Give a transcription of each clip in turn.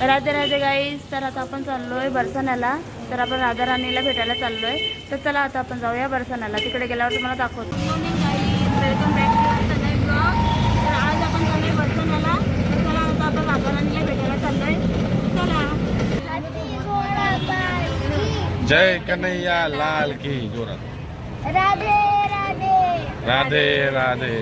राधे राधे गाईस. तर आता आपण चाललोय बरसाण्याला. तर आपण राधा राणीला भेटायला चाललोय. तर चला आता आपण जाऊया बरसाण्याला. तिकडे गेल्यावर तुम्हाला दाखवतो. वेलकम बॅक टू सनई ब्लॉग. तर आज आपण चाललोय बरसाण्याला. तर चला आता आपण राधा राणीला भेटायला चाललोय. चला. जय कन्हैया लाल की जोरात. राधे राधे राधे राधे.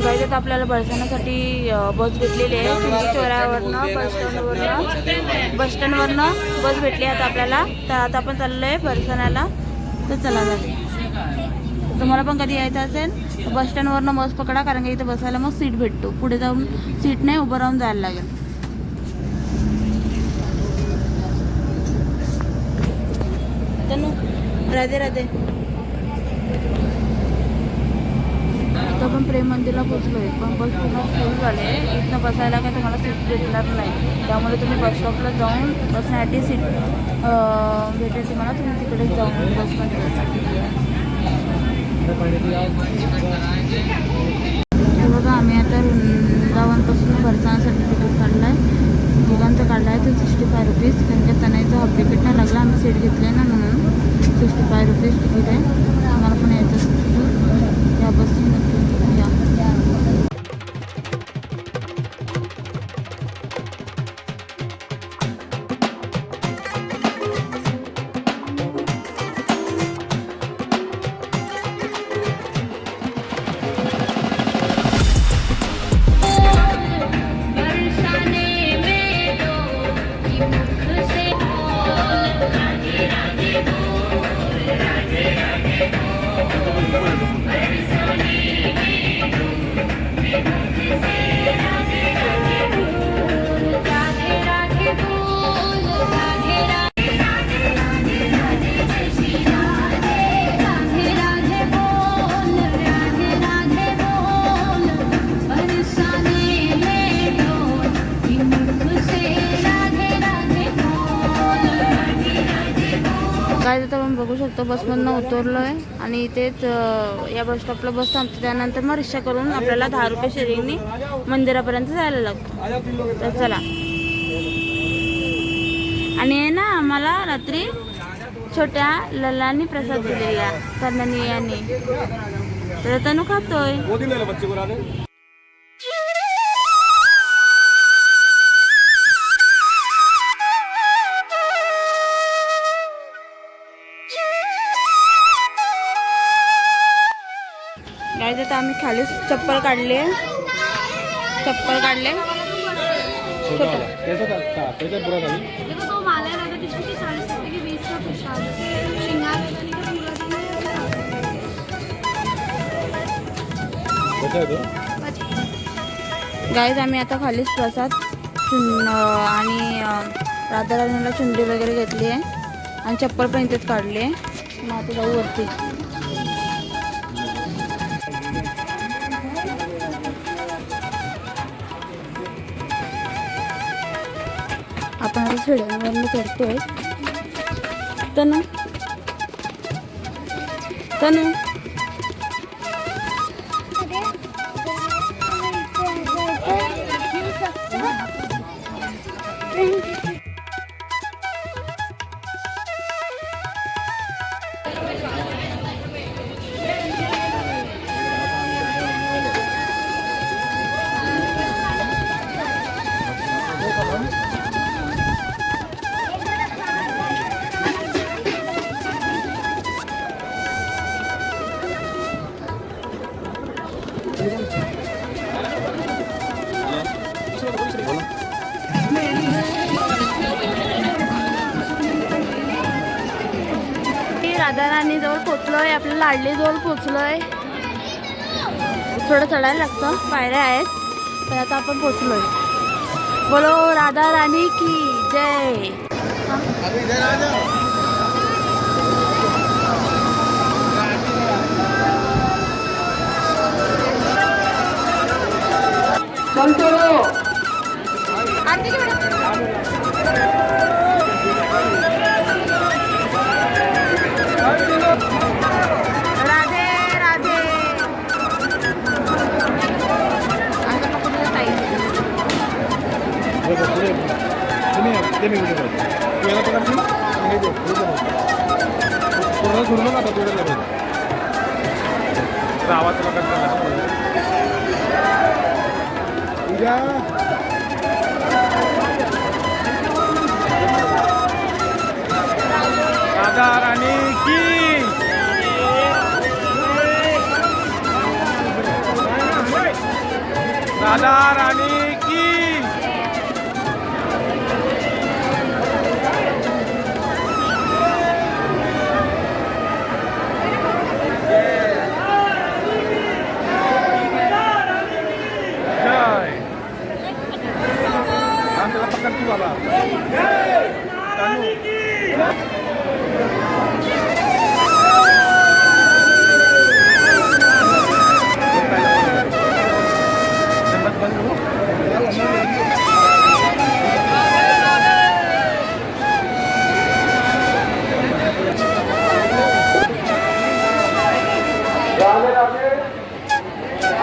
गाईज आता आपल्याला बरसाण्यासाठी बस भेटलेली आहे. चिंची चौरावरनं बस स्टँडवरनं बस भेटली आता आपल्याला. तर आता आपण चाललो आहे बरसाण्याला. तर चला जाते. तुम्हाला पण कधी यायचं असेल बस स्टँडवरनं बस पकडा, कारण की इथे बसायला मग सीट भेटतो. पुढे जाऊन सीट नाही, उभं राहून जायला लागेल. तनु राधे राधे. आता आपण प्रेम मंदिरला पोचलोय, पण बस पूर्ण फुल झाले. इथनं बसायला काय तुम्हाला सीट भेटणार नाही. त्यामुळे तुम्ही बस स्टॉपला जाऊन बसण्यासाठी सीट भेटेल तुम्हाला. तुम्ही तिकडे जाऊन बसमध्ये बघा. आम्ही आता वृंदावनपासून बरसाण्यासाठी तिकीट काढलं आहे. दोघांचं काढलं आहे तर 65 रुपीज. कारण की तनाईचं हाफ तिकीट नाही लागला. आम्ही सीट घेतली आहे ना, म्हणून 65 रुपीज तिकीट आहे. आम्हाला पण यायचं असेल या बसने नक्की या. काय तर आपण बघू शकतो बसमधनं उतरलो आहे आणि इथेच या बस स्टॉपला बस थांबते. त्यानंतर मग रिक्षा करून आपल्याला 10 रुपये शेअरिंगनी मंदिरापर्यंत जायला लागतं. तर चला. आणि आहे ना, आम्हाला रात्री छोट्या ललांनी प्रसाद दिलेला कर्णनी यांनी. तर तनु खातोय. गाईज आता आम्ही खाली चप्पल काढले. गाईज आम्ही आता खालीच प्रसाद आणि राधा राणीला चुंडी वगैरे घेतली आहे आणि चप्पल पण इथेच काढली आहे. मग आता जाऊ वरती. आपण आता शिड्यांवरून करतोय. तनु राधा राणी जवळ पोचलोय. आपल्या लाडली जवळ पोचलोय. थोडं चढायला लागतं, पायऱ्या आहेत. तर आता आपण पोचलोय. बोलो राधा राणी की जय. आरती की मॅडम. राधे राधे. आता मग कुठलं ताई? राधा रानी की राधा रानी की जय. आमच्याला पकड तू बाबा.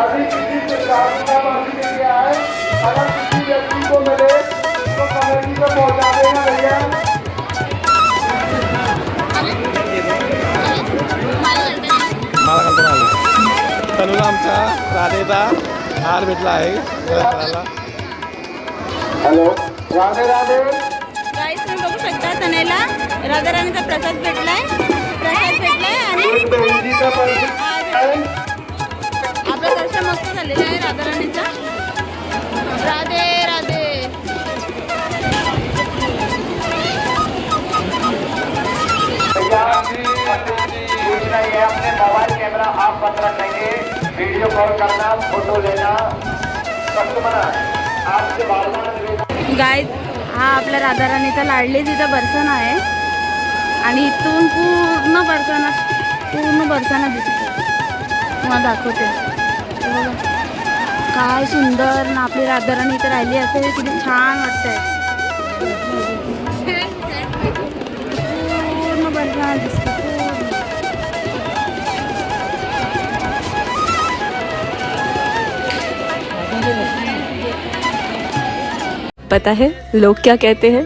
अभी किसी से कानून बाकी नहीं किया है। अगर किसी व्यक्ति को मिले तो कमेटी को पहुंचा देना भैया। मला घालतो आलो. तनुला आमच्या राधेचा हार भेटला आहे करायला. हेलो राधे राधे. गाईस तुम्ही बघू शकता तनेला राधाराणीचा प्रसाद भेटलाय आणि बहन का परिचय है। आपलं दर्शन मस्त झालेलं आहे राधाराणीचा. राधे राधे. पूछना ये अपने मोबाइल कैमरा आप बंद रखेंगे, वीडियो कॉल करना, फोटो लेना सब मना। आपसे बार गाईस हा आपल्या राधाराणीचा लाडली तिथं बरसाना आहे आणि इथून पूर्ण बरसाना दिसतो. तुम्हाला दाखवते. हे बघा काय सुंदर ना आपली राधाराणी इथं राहिली असेल किती छान वाटतंय. पूर्ण बरसाना दिसतो. पता है लोग क्या कहते हैं?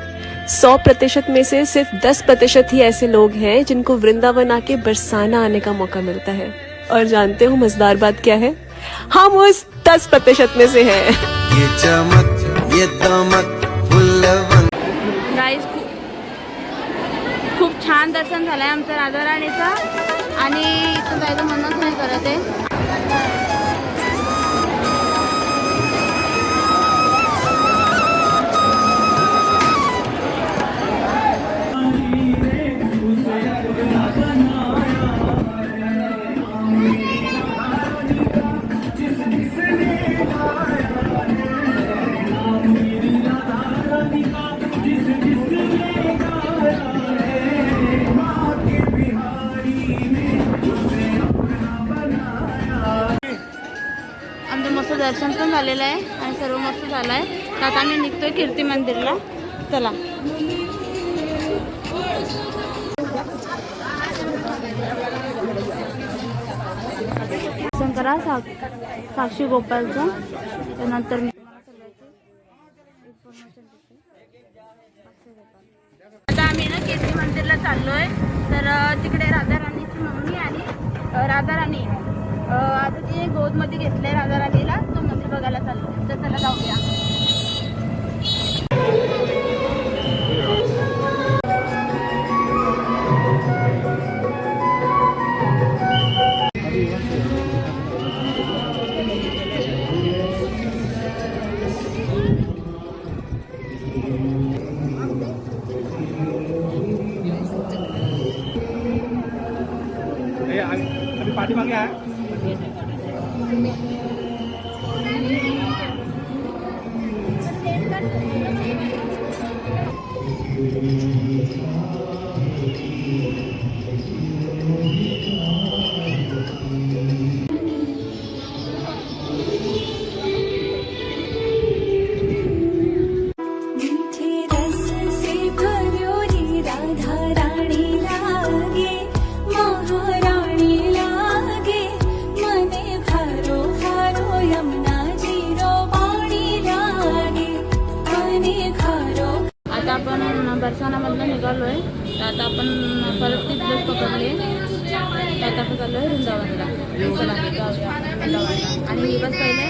100% में से सिर्फ 10% ही ऐसे लोग हैं जिनको वृंदावन आके बरसाना आने का मौका मिलता है. और जानते हो मजेदार बात क्या है? हम उस 10% में से हैं. ये चमक ये दमक फुलवन. गाईस खूप छान दर्शन झालंय आमचं राधाराणीचं आणि इथं जायचं म्हणूनच नाही करत आहे. आमचं मस्त दर्शन पण झालेलं आहे आणि सर्व मस्त झालं आहे. तर आता आम्ही निघतोय कीर्ती मंदिरला. चला. दर्शन करा साक्षी गोपालचं. त्यानंतर मी आता आम्ही ना कीर्ती मंदिरला चाललोय. तर तिकडे राधाराणीची मम्मी आणि राधाराणी आता तिने गोदमध्ये घेतलंय राधाराणीला. तो मंदिर बघायला चाललो. तर चला जाऊया. पाठीमागे आहे. बरसानामधनं निघालो आहे. तर आता आपण परत तीच बस पकडली. तर आता आपण चाललो आहे वृंदावनला. चला जाऊया वृंदावनला. आणि ही बस पहिले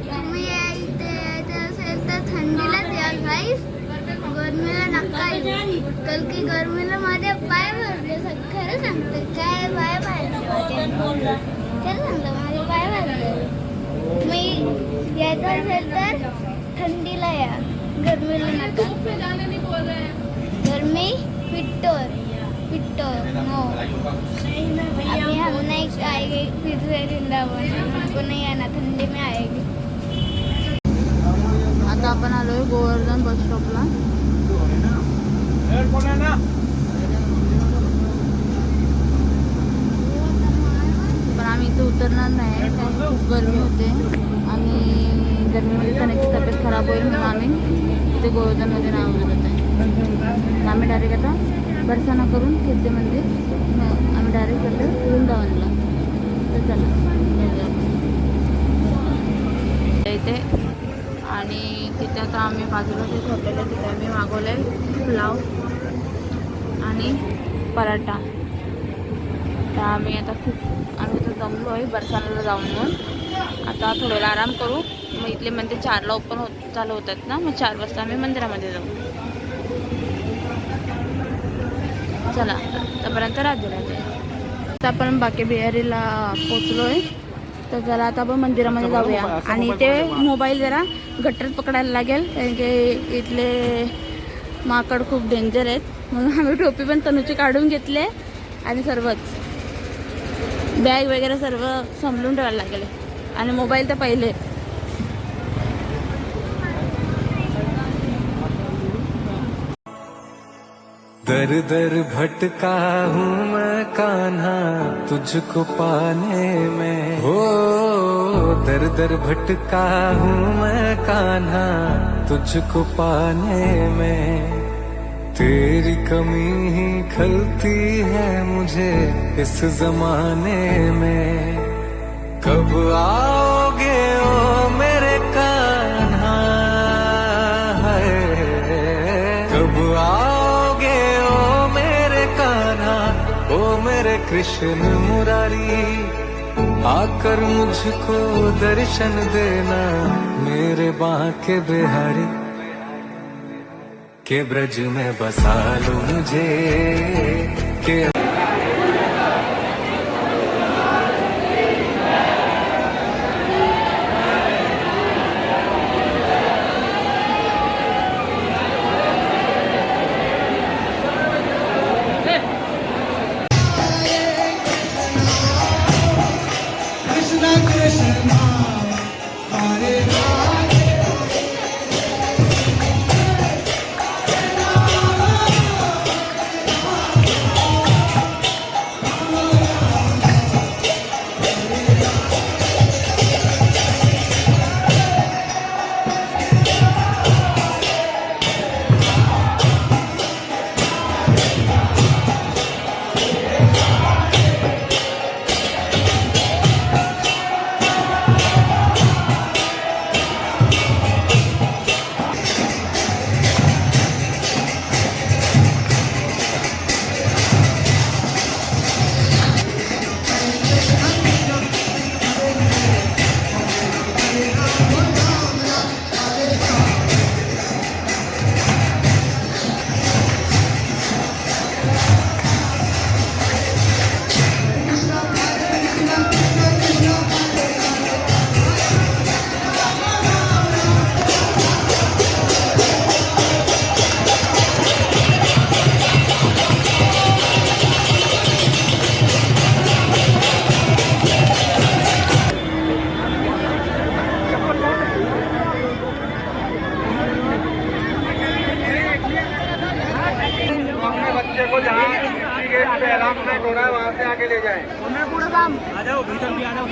तुम्ही इथे यायचं असेल तर थंडीलाच या गाईस, गरमीला नका येऊ. कारण की गरमीला माझे पाय भरले. खरं सांगते, काय पाय भरले माझे. खरं सांगतो, माझे पाय भरले. मी यायचं असेल तर थंडीला या, गरमीला नका. गरमी पिट्टोर नो. अभी हम नहीं आएंगे फिर से वृंदावन, हमको नहीं आना, ठंडी में आएगी. आता आपण आलो आहे गोवर्धन बस स्टॉपला. पण आम्ही इथे उतरणार नाही, कारण खूप गरमी होते आणि गरमीमध्ये त्याची तब्येत खराब होईल म्हणून आम्ही इथे गोवर्धनमध्ये नाव बोलत आहे. आम्ही डायरेक्ट आता बरसाना करून कीर्ती मंदिर, आम्ही डायरेक्ट जातो वृंदावनला. तर चला इथे. आणि तिथे आता आम्ही बाजूला जे हॉटेल आहे तिथे आम्ही मागवलं आहे पुलाव आणि पराठा. तर आम्ही आता तर जमलो आहे बरसानाला जाऊन. म्हणून आता थोडं वेळ आराम करू. मग इथले मंदिर 4ला ओपन चालू होतात ना, मग 4 वाजता आम्ही मंदिरामध्ये जाऊ. चला आतापर्यंत राधे. आता आपण बाकी बिहारीला पोचलो आहे. तर चला आता आपण मंदिरामध्ये जाऊया. आणि ते मोबाईल जरा गट्टरत पकडायला लागेल, कारण की इथले माकड खूप डेंजर आहेत. म्हणून आम्ही टोपी पण तनूची काढून घेतले आणि सर्वच बॅग वगैरे सर्व सांभाळून ठेवायला लागेल. आणि मोबाईल तर पहिले. दर दर भटका हूँ मैं कान्हा तुझको पाने में, हो दर दर भटका हूँ मैं कान्हा तुझको पाने में. तेरी कमी ही खलती है मुझे इस जमाने में. कब आओगे ओ मेरे कान्हा, है कब आओगे ओ मेरे कान्हा, ओ मेरे कृष्ण मुरारी. आकर मुझको दर्शन देना मेरे बांके बिहारी. के ब्रज में बसा लो मुझे, के वहाँ से आगे ले जाए. आ जाओ भीतर भी आ जाओ.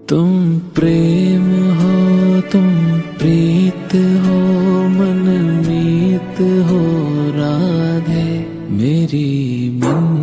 तुम प्रेम हो, तुम प्रीत हो, मन मीत हो राधे, मेरी मन